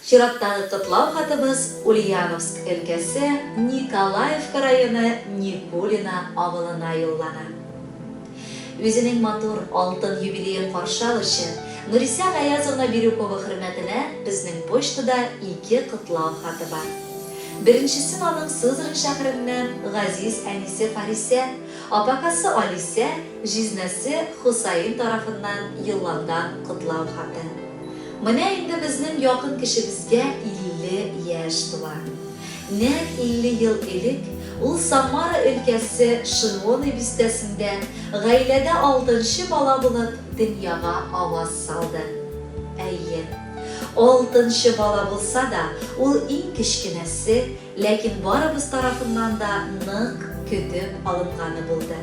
Чираттагы кытлау хатыбыз Ульяновск өлкәсе Николаевка районы Никулина авылына юллана. Үзенең матур алтын юбилейын каршы алучы Нуриса Гаязовна Бирюкова хөрмәтенә безнең почтада 2 кытлау хаты бар. Беренчесен аның Сызрань шәһәреннән Газиз әнисе Фарисе, апакасы Алисе, җизнәсе Хусаин тарафыннан юлланган кытлау хаты. Менә инде безнең якын кешебезгә 50 яшь тула. Нәкъ 50 ел элек ул Самара өлкәсе Ширвоны бистәсендә гаиләдә 6нчы бала булып дөньяга аваз салды. Әйе, 6нчы бала булса да, ул иң кечкенәсе, ләкин барыбыз тарафыннан да нык көтеп алынганы булды.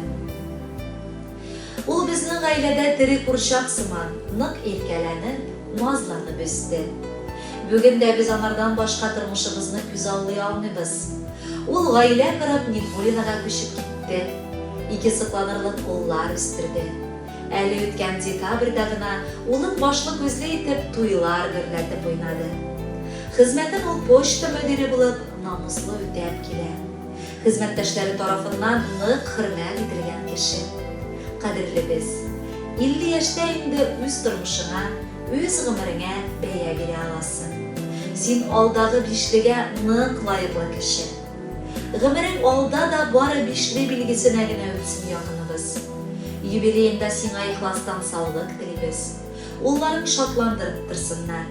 Ул безнең гаиләдә тере курчак сыман нык иркәләнеп, назланып үсте. Бүген дә без анардан башка тормышыбызны күз аллый алмыйбыз. Ул гаилә корып Никулинага күчеп китте. 2 сыкланырлык уллар үстерде. Әле үткән декабрьдә гына улын башлы күзле итеп туйлар гөрләтеп уйнады. Хезмәтен ул почта мөдире булып намуслы үтәп килә. Хезмәттәшләре тарафыннан нык хөрмәт ителгән кеше. Кадерлебез, 50 яшьтә инде үз тормышыңа, үз гомереңә бәя бирә аласың. Син алдагы бишлегә нык лайыклы кеше. Гомерең алда да бары бишле билгесенә генә үтсен якыныбыз. Юбилейында сиңа ихластан саулык телибез. Улларың шатландырып торсыннар.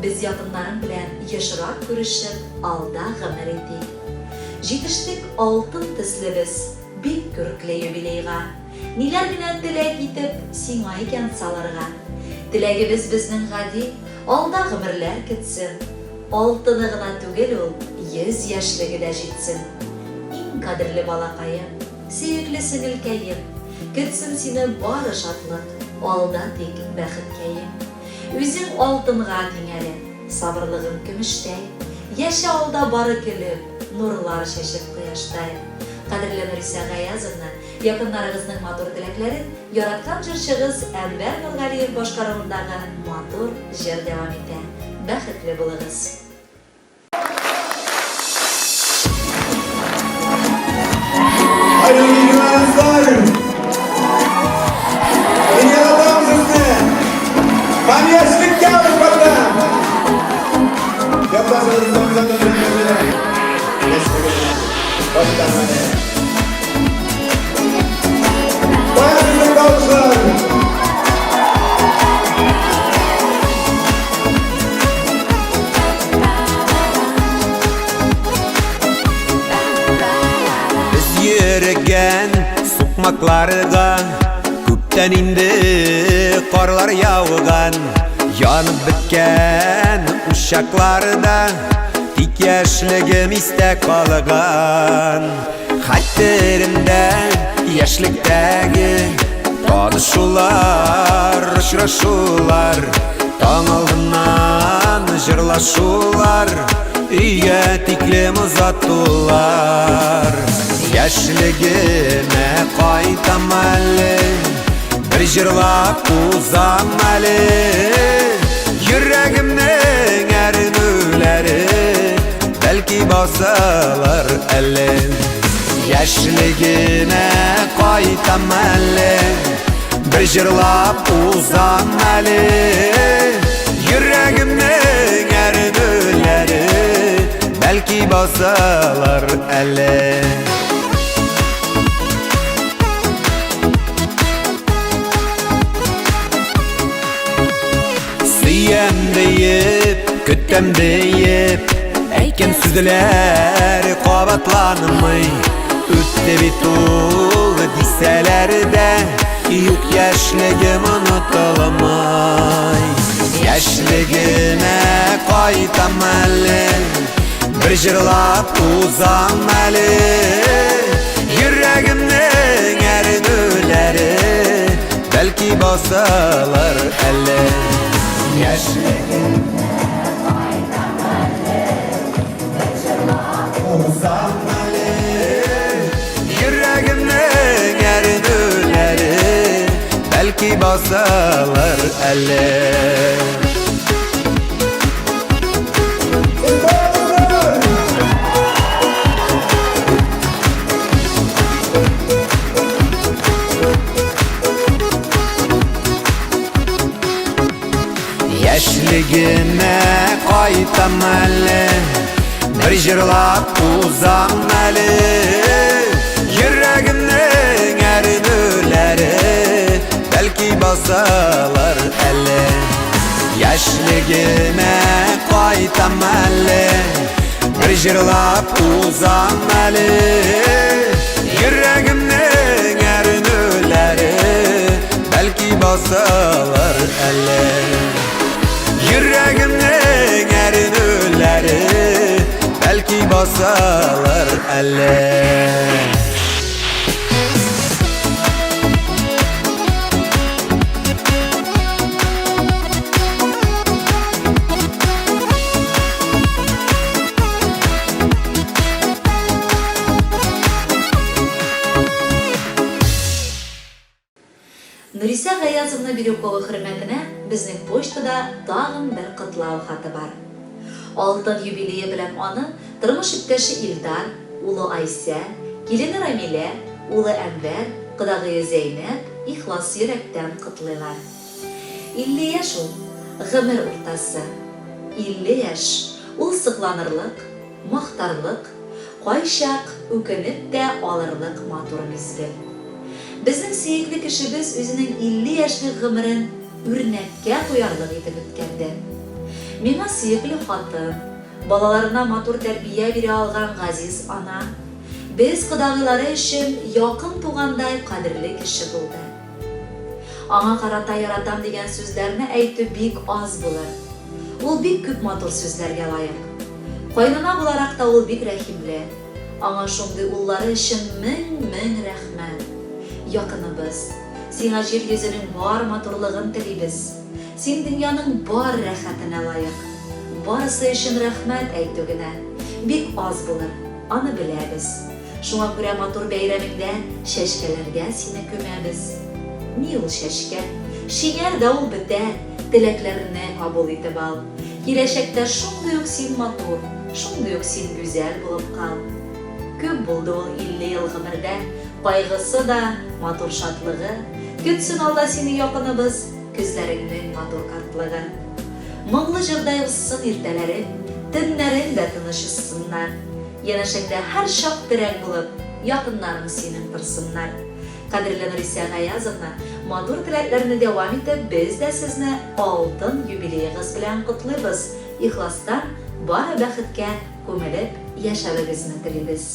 Без якыннарың белән ешрак күрешеп, алда гомер итик. Җитештек алтын төслебез, бик күрекле юбилейга. Ниләр генә теләк итеп сиңа икән салырга. Теләгебез безнең гади, алда гомерләр көтсен. Алтыны гына түгел ул, 100 яшьлеге дә җитсен. Иң кадерле балакаем, сөекле сеңелкәем, көтсен сине бары шатлык, алда тик бәхеткәем. Үзең алтынга тиңәле, сабырлыгың көмештәй, яшә алда бары көлеп, нурлар чәчеп кояштай. Кадерле Нуриса Гаязовна, якыннарыгызның матур теләкләрен яраткан җырчыгыз Әнвәр Нургалиев башкаруындагы матур җыр дәвам итә. Бәхетле булыгыз. Hayırlı günler. Yeni adam sizinle. Kamiyetlik geldik burada. Yapacağınızdan bize dönüşürüz. Baştan hadi. Bayanızın kalışlar. Yürüген sokmaklarga Күптән инде қарлар яуған Янып біткен ушакларда Тик яшьлегем истә калган Хәтеремдә яшьлектәге Танышулар, очрашулар Таң алдыннан җырлашулар Өйгә тиклем озатулар Яшьлегемә кайтам әле, бер җырлап узам әле. Йөрәгемнең әрнүләре, бәлки басалар әле. Яшьлегемә кайтам әле, бер җырлап узам әле. Йөрәгемнең әрнүләре, бәлки басалар әле. Сөйем дейіп, көттем дейіп, әйкен сүзләр кабатланмый. Үтте бит ул дисәләр дә, юк яшьлегем онытылмый. Яшьлегемә кайтам әле, бер җырлап узам әле. Йөрәгемнең әрнүләре, бәлки басалар әле. Яшьлегемә кайтам әле, бер җырлап узам әле. Йөрәгемнең әрнүләре, бәлки басалар әле. Яшьлегime qaytam әлі, bir jırlap uzam әлі. Yüreğimnin erinüleri belki basalar әлі. Яшьлегime qaytam әлі, bir jırlap uzam әлі. Yüreğimnin erinüleri belki basalar әлі. Yüreğimnin erinüleri belki basalar әлі. Нуриса Гаязовна Бирюкова хөрмәтенә безнең почтада тагын бер котлау хаты бар. Алтын юбилее белән аны тормыш иптәше Илдар, улы Айсә, килене Рамилә, улы Әнвәр, кыдагые Зәйнәп ихлас йөрәктән котлыйлар. 50 яшь ул, гомер уртасы. 50 яшь ул сыкланырлык, мактарлык, кайчак үкенеп тә алырлык матур мизгел. Безнең сөекле кешебез үзенең 50 яшьлек гомерен үрнәккә куярлык итеп үткәнде. Миңа сөекле хатын, балаларына матур тәрбия бирә алган газиз ана, без кодагыйлары өчен якын тугандай кадерле кеше булды. Аңа карата яратам дигән сүзләрне әйтү бик аз булыр. Ул бик күп матур сүзләргә лаек. Кайнана буларак та ул бик рәхимле. Аңа шундый уллары өчен мең рәхмәт. Якыныбыз, сиңа җир йөзенең бар матурлыгын телибез. Син дөньяның бар рәхәтенә лаек. Барысы өчен рәхмәт әйтү генә бик аз булыр, аны беләбез. Шуңа күрә матур бәйрәмеңдә чәчкәләргә сине күмәбез. Ни ул чәчкә? Шинәр дә ул бетә, теләкләрне кабул итеп ал. Киләчәктә шундый ук син матур, шундый ук син гүзәл булып кал. Күп булды ул 50 ел гомердә, кайгысы да, матур шатлыгы, көтсен алда сине якыныбыз, күзләреңнең матур картлыгы. Моңлы җырда узсын иртәләрең, төннәрең дә тыныч узсыннар. Янәшәңдә һәр чак терәк булып, якыннарың синең торсыннар. Кадерле Нуриса Гаязовна, матур теләкләрне дәвам итеп, без дә сезне алтын юбилеегыз белән котлыйбыз. Ихластан бары бәхеткә күмелеп яшәвегезне телибез.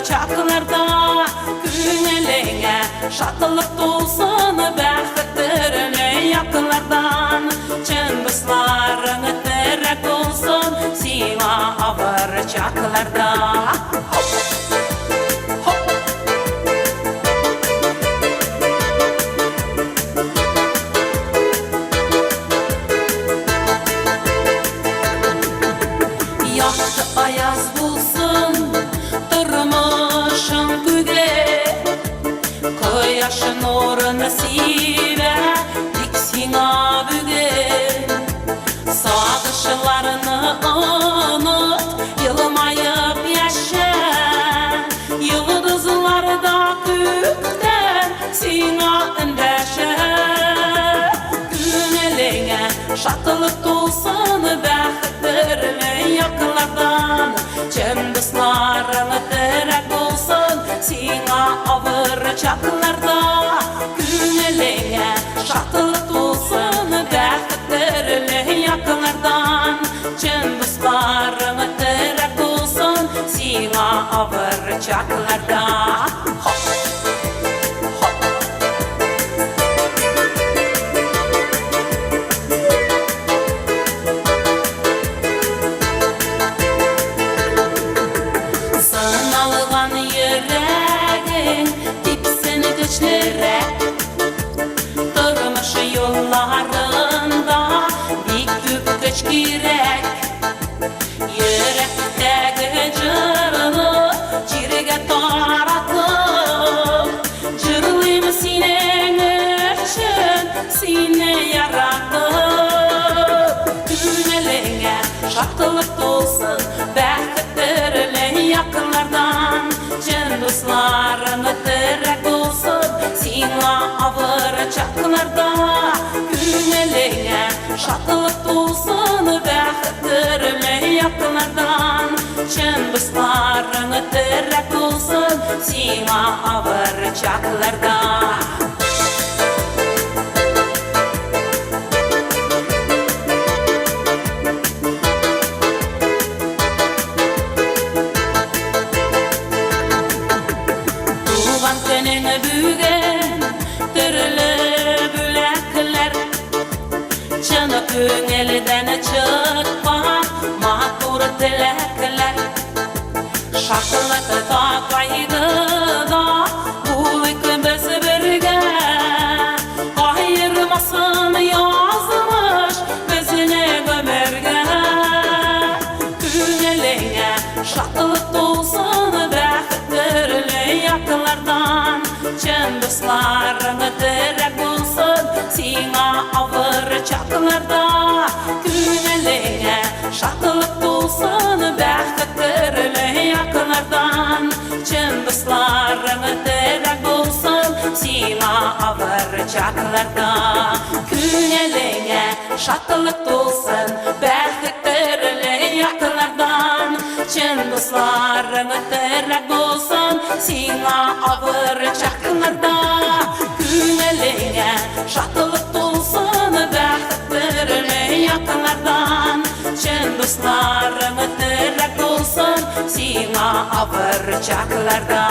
Çaklarda küngeleğe şatılık dolsun bəxtlərine yakınlardan çın bıslarını terek olsun sima avır çaklarda Yaktı ayaz bulsun Yaşın orunu sive, diksina büge Sağdışlarını unut, yılmayıp yaşa Yıldızlarda gökten sina öndeşe Güneleğe şatılık dolsun bəxtlərine yakınlardan Çındıslarını terek olsun sina avır çaklarda Güneleğe şatılık olsun bəxtlərine yakınlardan Çındıslarını terek olsun sina avır çaklarda güçlürek Durmuş yollarında bir güç gerek Yürekteki cırını cirge taratıp Cırlıyım senin için seni yaratıp Günlerine şartılık dolsun Bəxtdirli yakınlardan Cın dostlarını direk olsun Sina avır çaklarda Günlerine şartılık dolsun Bəxtdirli yakınlardan Cın dostlarını direk olsun Sina avır çaklarda Köngelinden çıkma matur dilekler Şartlık da kaydı da bulik biz birge Ayırmasın yazmış bizine gömerge Köngeline şartlık dolsun bəxtdirli yakınlardan Cın dostlarını direk olsun Sina avır çaklarda Günlerine şartlık dolsun Bəxtdirli yakınlardan Cın dostlarını direk olsun Sina avır çaklarda Günlerine şartlık dolsun Bəxtdirli yakınlardan Cın dostlarını direk olsun Sina avır çaklarda Günlerine şartlık dolsun Bəxtdirli yakınlardan Cın dostlarını direk olsun Sina avır çaklarda